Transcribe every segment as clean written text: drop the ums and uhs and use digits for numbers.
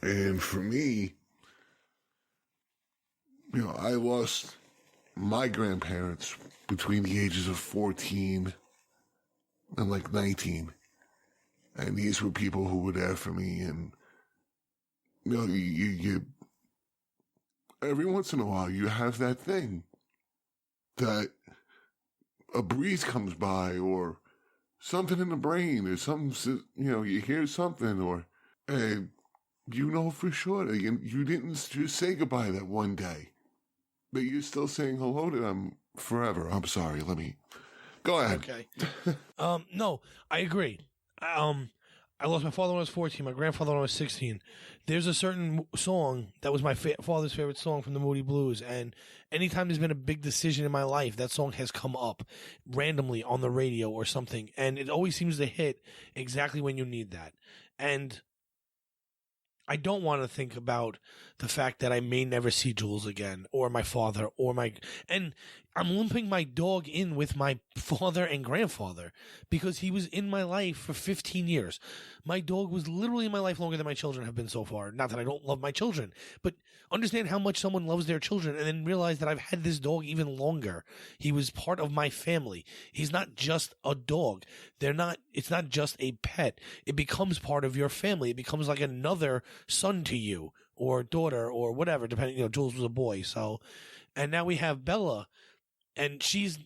And for me, I lost my grandparents between the ages of 14 and like 19. And these were people who were there for me. And, you every once in a while, you have that thing that a breeze comes by or something in the brain or something, you hear something and for sure that you didn't just say goodbye that one day, but you're still saying hello to them forever. I'm sorry. Let me go ahead. Okay. No, I agree. I lost my father when I was 14, my grandfather when I was 16. There's a certain song that was my father's favorite song from the Moody Blues, and anytime there's been a big decision in my life, that song has come up randomly on the radio or something, and it always seems to hit exactly when you need that. And I don't want to think about the fact that I may never see Jules again, or my father, and I'm lumping my dog in with my father and grandfather because he was in my life for 15 years. My dog was literally in my life longer than my children have been so far. Not that I don't love my children, but understand how much someone loves their children and then realize that I've had this dog even longer. He was part of my family. He's not just a dog. It's not just a pet. It becomes part of your family. It becomes like another son to you or daughter or whatever, depending, Jules was a boy. So, and now we have Bella, and she's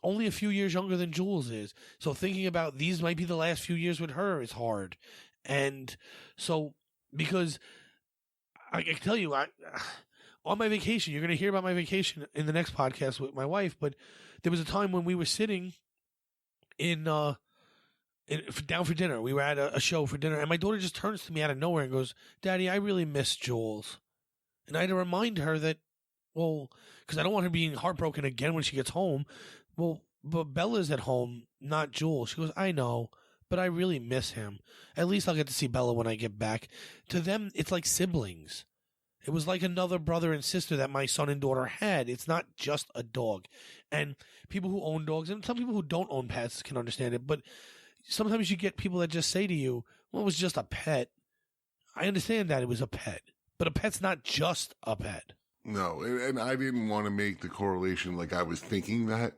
only a few years younger than Jules is. So thinking about these might be the last few years with her is hard. And so, because I can tell you, on my vacation, you're going to hear about my vacation in the next podcast with my wife, but there was a time when we were sitting down for dinner. We were at a show for dinner, and my daughter just turns to me out of nowhere and goes, "Daddy, I really miss Jules." And I had to remind her that, because I don't want her being heartbroken again when she gets home. Well, but Bella's at home, not Jules. She goes, "I know, but I really miss him. At least I'll get to see Bella when I get back." To them, it's like siblings. It was like another brother and sister that my son and daughter had. It's not just a dog. And people who own dogs, and some people who don't own pets can understand it, but sometimes you get people that just say to you, "Well, it was just a pet." I understand that it was a pet, but a pet's not just a pet. No, and I didn't want to make the correlation like I was thinking that.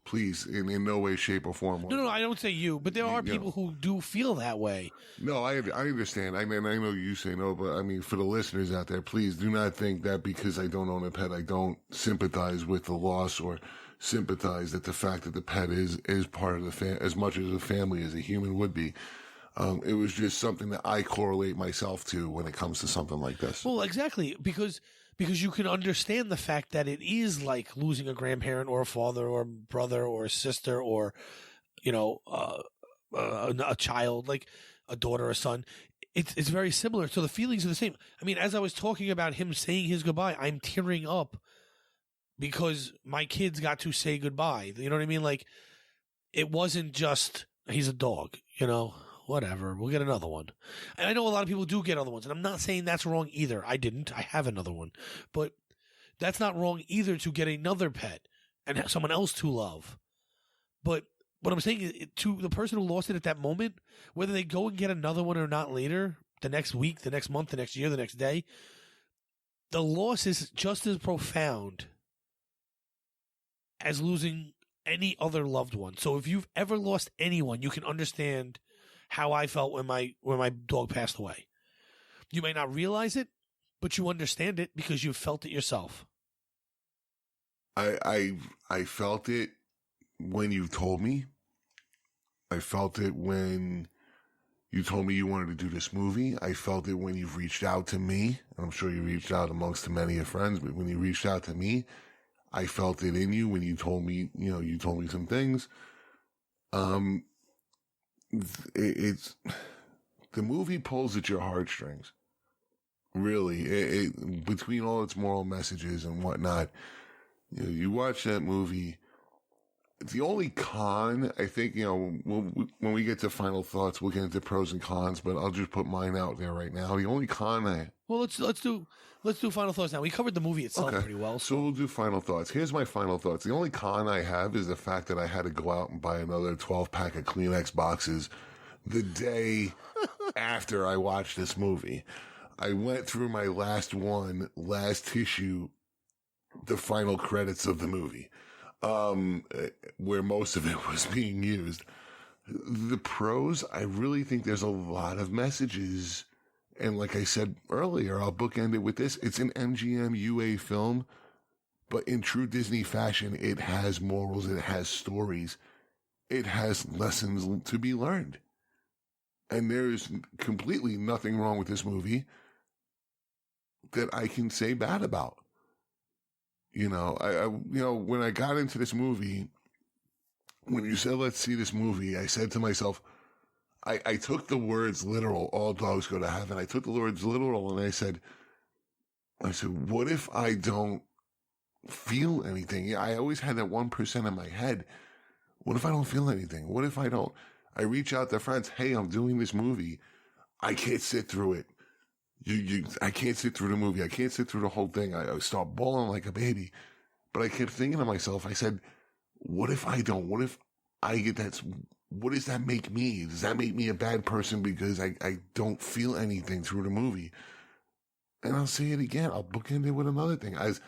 Please, in no way, shape, or form. No, I don't say you, but there are people who do feel that way. No, I understand. I mean, I know you say no, but I mean, for the listeners out there, please do not think that because I don't own a pet, I don't sympathize with the loss or sympathize that the fact that the pet is part of the as much as a family as a human would be. It was just something that I correlate myself to when it comes to something like this. Well, exactly, because you can understand the fact that it is like losing a grandparent or a father or a brother or a sister or, a child, like a daughter or a son. It's very similar. So the feelings are the same. I mean, as I was talking about him saying his goodbye, I'm tearing up because my kids got to say goodbye. You know what I mean? Like, it wasn't just, he's a dog, whatever, we'll get another one. And I know a lot of people do get other ones, and I'm not saying that's wrong either. I didn't. I have another one. But that's not wrong either to get another pet and have someone else to love. But what I'm saying is, to the person who lost it at that moment, whether they go and get another one or not later, the next week, the next month, the next year, the next day, the loss is just as profound as losing any other loved one. So if you've ever lost anyone, you can understand how I felt when my dog passed away. You may not realize it, but you understand it because you've felt it yourself. I felt it when you told me. I felt it when you told me you wanted to do this movie. I felt it when you've reached out to me. I'm sure you reached out amongst many of your friends, but when you reached out to me, I felt it in you when you told me, you told me some things. It's the movie pulls at your heartstrings. Really, between all its moral messages and whatnot, you watch that movie. The only con, I think, when we get to final thoughts, we'll get into pros and cons, but I'll just put mine out there right now. The only con well, let's do final thoughts now. We covered the movie itself pretty well. So we'll do final thoughts. Here's my final thoughts. The only con I have is the fact that I had to go out and buy another 12-pack of Kleenex boxes the day after I watched this movie. I went through my last issue, the final credits of the movie, where most of it was being used. The pros, I really think there's a lot of messages. And like I said earlier, I'll bookend it with this. It's an MGM UA film, but in true Disney fashion, it has morals, it has stories, it has lessons to be learned. And there is completely nothing wrong with this movie that I can say bad about. You know, when I got into this movie, when you said, let's see this movie, I said to myself, I took the words literal, all dogs go to heaven. I took the words literal and I said, what if I don't feel anything? I always had that 1% in my head. What if I don't feel anything? What if I don't? I reach out to friends. Hey, I'm doing this movie. I can't sit through it. I can't sit through the movie. I can't sit through the whole thing. I start bawling like a baby. But I kept thinking to myself, I said, what if I don't? What if I get that? What does that make me? Does that make me a bad person because I don't feel anything through the movie? And I'll say it again. I'll bookend it with another thing. As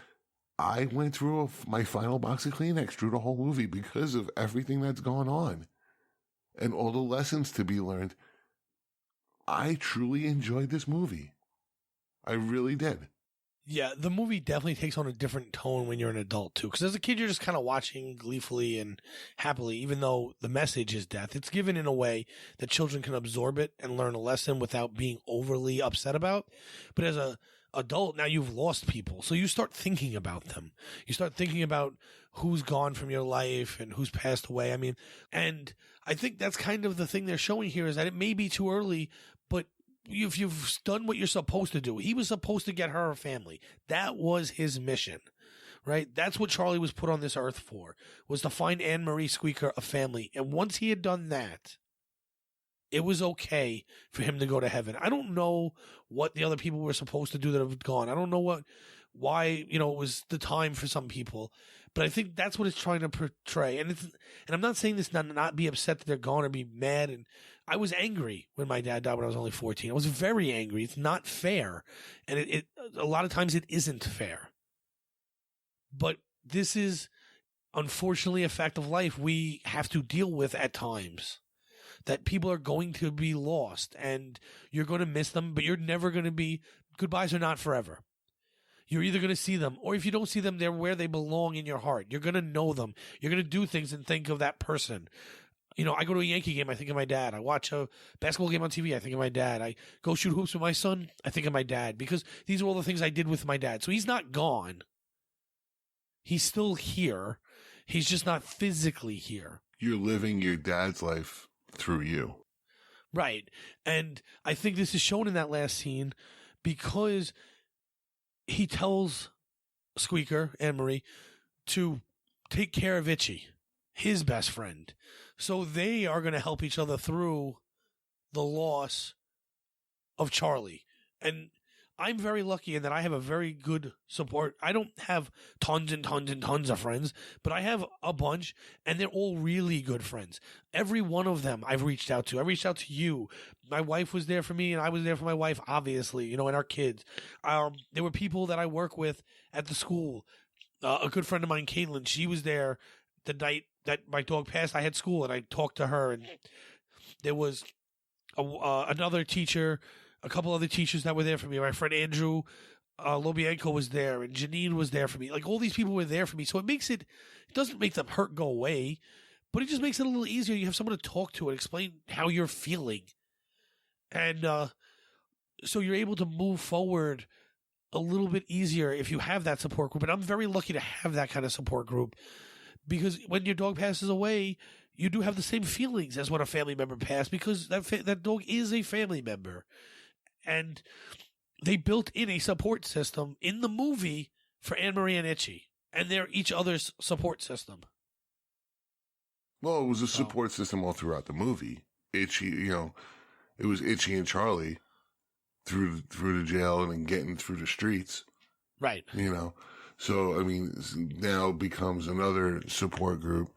I went through my final box of Kleenex through the whole movie because of everything that's gone on and all the lessons to be learned. I truly enjoyed this movie. I really did. Yeah, the movie definitely takes on a different tone when you're an adult, too. Because as a kid, you're just kind of watching gleefully and happily, even though the message is death. It's given in a way that children can absorb it and learn a lesson without being overly upset about. But as a adult, now you've lost people. So you start thinking about them. You start thinking about who's gone from your life and who's passed away. I mean, and I think that's kind of the thing they're showing here is that it may be too early, but if you've done what you're supposed to do, he was supposed to get her a family. That was his mission, right? That's what Charlie was put on this earth for, was to find Anne-Marie Squeaker a family. And once he had done that, it was okay for him to go to heaven. I don't know what the other people were supposed to do that have gone. I don't know why, it was the time for some people, but I think that's what it's trying to portray. And I'm not saying this not be upset that they're gone or be mad. And I was angry when my dad died when I was only 14. I was very angry. It's not fair. And it a lot of times it isn't fair. But this is unfortunately a fact of life we have to deal with at times. That people are going to be lost and you're going to miss them, but you're never going to be, goodbyes are not forever. You're either going to see them, or if you don't see them, they're where they belong in your heart. You're going to know them. You're going to do things and think of that person. I go to a Yankee game, I think of my dad. I watch a basketball game on TV, I think of my dad. I go shoot hoops with my son, I think of my dad. Because these are all the things I did with my dad. So he's not gone. He's still here. He's just not physically here. You're living your dad's life through you. Right. And I think this is shown in that last scene because he tells Squeaker, Anne-Marie, to take care of Itchy, his best friend. So they are going to help each other through the loss of Charlie. And I'm very lucky in that I have a very good support. I don't have tons and tons and tons of friends, but I have a bunch, and they're all really good friends. Every one of them I've reached out to. I reached out to you. My wife was there for me, and I was there for my wife, obviously, and our kids. There were people that I work with at the school. A good friend of mine, Caitlin, she was there the night that my dog passed. I had school, and I talked to her, and there was another teacher, a couple other teachers that were there for me. My friend Andrew Lobianco was there, and Janine was there for me. Like, all these people were there for me. So it doesn't make the hurt go away, but it just makes it a little easier. You have someone to talk to and explain how you're feeling. And so you're able to move forward a little bit easier if you have that support group. And I'm very lucky to have that kind of support group, because when your dog passes away, you do have the same feelings as when a family member passed, because that dog is a family member. And they built in a support system in the movie for Anne-Marie and Itchy, and they're each other's support system. Well, it was a support system all throughout the movie. Itchy, it was Itchy and Charlie through the jail and then getting through the streets. Right. So, now becomes another support group,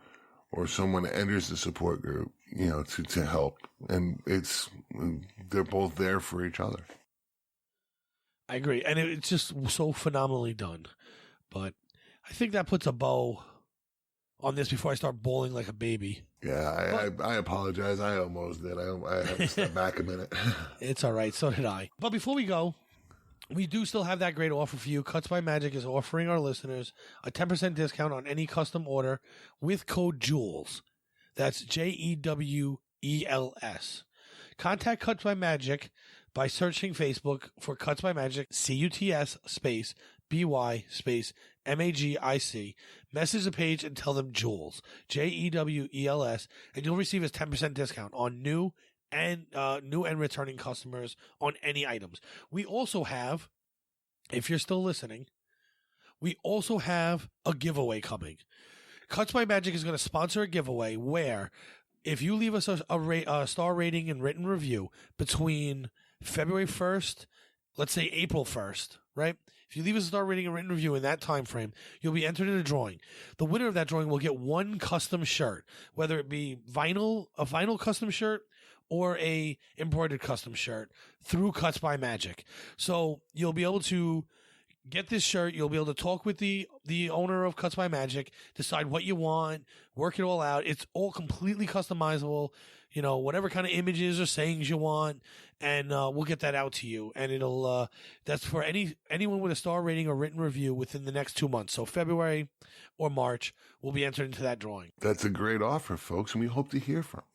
or someone enters the support group, to help. And they're both there for each other. I agree. And it's just so phenomenally done. But I think that puts a bow on this before I start bawling like a baby. Yeah, I apologize. I almost did. I have to step back a minute. It's all right. So did I. But before we go, we do still have that great offer for you. Cuts by Magic is offering our listeners a 10% discount on any custom order with code JULES. That's JEWELS. Contact Cuts by Magic by searching Facebook for Cuts by Magic, CUTS space BY space MAGIC. Message the page and tell them JULES, JEWELS, and you'll receive a 10% discount on new and returning customers on any items. We also have, if you're still listening, we also have a giveaway coming. Cuts by Magic is going to sponsor a giveaway where if you leave us a star rating and written review between February 1st, let's say April 1st, right? If you leave us a star rating and written review in that time frame, you'll be entered in a drawing. The winner of that drawing will get one custom shirt, whether it be a vinyl custom shirt or a embroidered custom shirt through Cuts by Magic. So you'll be able to get this shirt. You'll be able to talk with the owner of Cuts by Magic, decide what you want, work it all out. It's all completely customizable, whatever kind of images or sayings you want, and we'll get that out to you. And it'll that's for anyone with a star rating or written review within the next 2 months. So February or March will be entered into that drawing. That's a great offer, folks, and we hope to hear from you.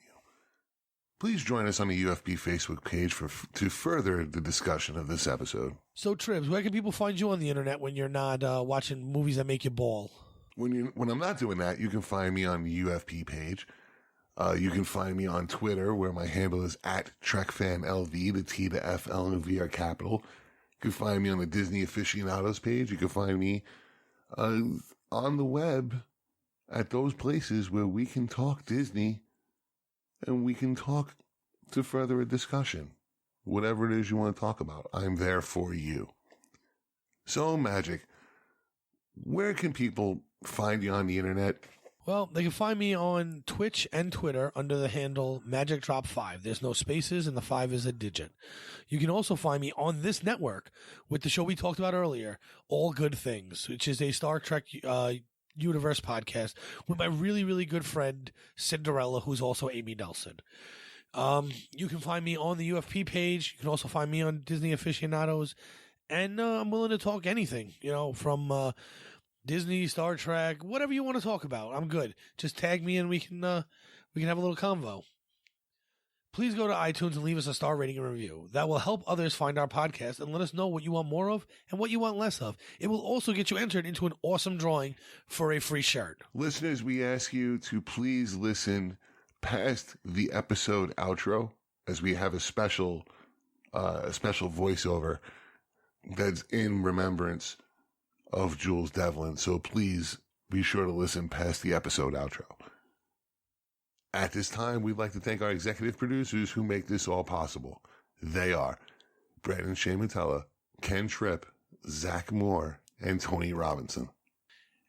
Please join us on the UFB Facebook page to further the discussion of this episode. So, Tribz, where can people find you on the internet when you're not watching movies that make you bawl? When I'm not doing that, you can find me on the UFP page. You can find me on Twitter, where my handle is @TrekFanLV. The T, the F, L, and V are capital. You can find me on the Disney Aficionados page. You can find me on the web at those places where we can talk Disney and we can talk to further a discussion. Whatever it is you want to talk about, I'm there for you. So, Magic, where can people find you on the internet? Well, they can find me on Twitch and Twitter under the handle MagicDrop5. There's no spaces, and the 5 is a digit. You can also find me on this network with the show we talked about earlier, All Good Things, which is a Star Trek Universe podcast with my really, really good friend, Cinderella, who's also Amy Nelson. You can find me on the UFP page. You can also find me on Disney Aficionados. And I'm willing to talk anything, from Disney, Star Trek, whatever you want to talk about. I'm good. Just tag me and we can have a little convo. Please go to iTunes and leave us a star rating and review. That will help others find our podcast and let us know what you want more of and what you want less of. It will also get you entered into an awesome drawing for a free shirt. Listeners, we ask you to please listen past the episode outro, as we have a special voiceover that's in remembrance of Jules Devlin. So please be sure to listen past the episode outro. At this time, we'd like to thank our executive producers who make this all possible. They are Brandon-Shea, Ken Tripp, Zach Moore, and Tony Robinson.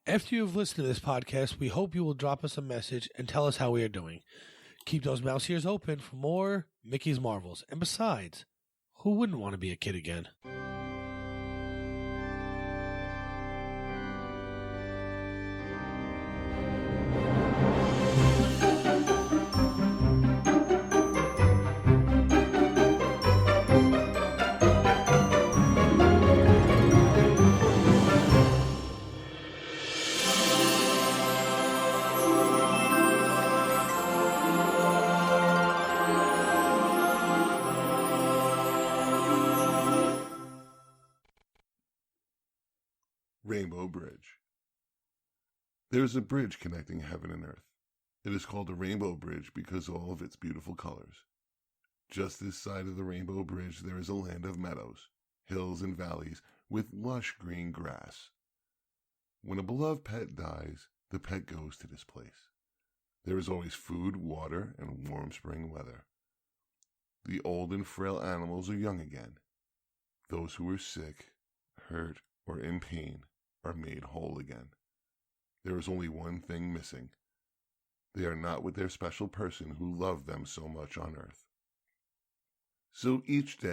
After you have listened to this podcast, we hope you will drop us a message and tell us how we are doing. Keep those mouse ears open for more Mickey's Marvels. And besides, who wouldn't want to be a kid again? Rainbow Bridge. There is a bridge connecting heaven and earth. It is called a rainbow bridge because of all of its beautiful colors. Just this side of the rainbow bridge there is a land of meadows, hills, and valleys with lush green grass. When a beloved pet dies, the pet goes to this place. There is always food, water, and warm spring weather. The old and frail animals are young again. Those who are sick, hurt, or in pain are made whole again. There is only one thing missing. They are not with their special person who loved them so much on earth. So each day,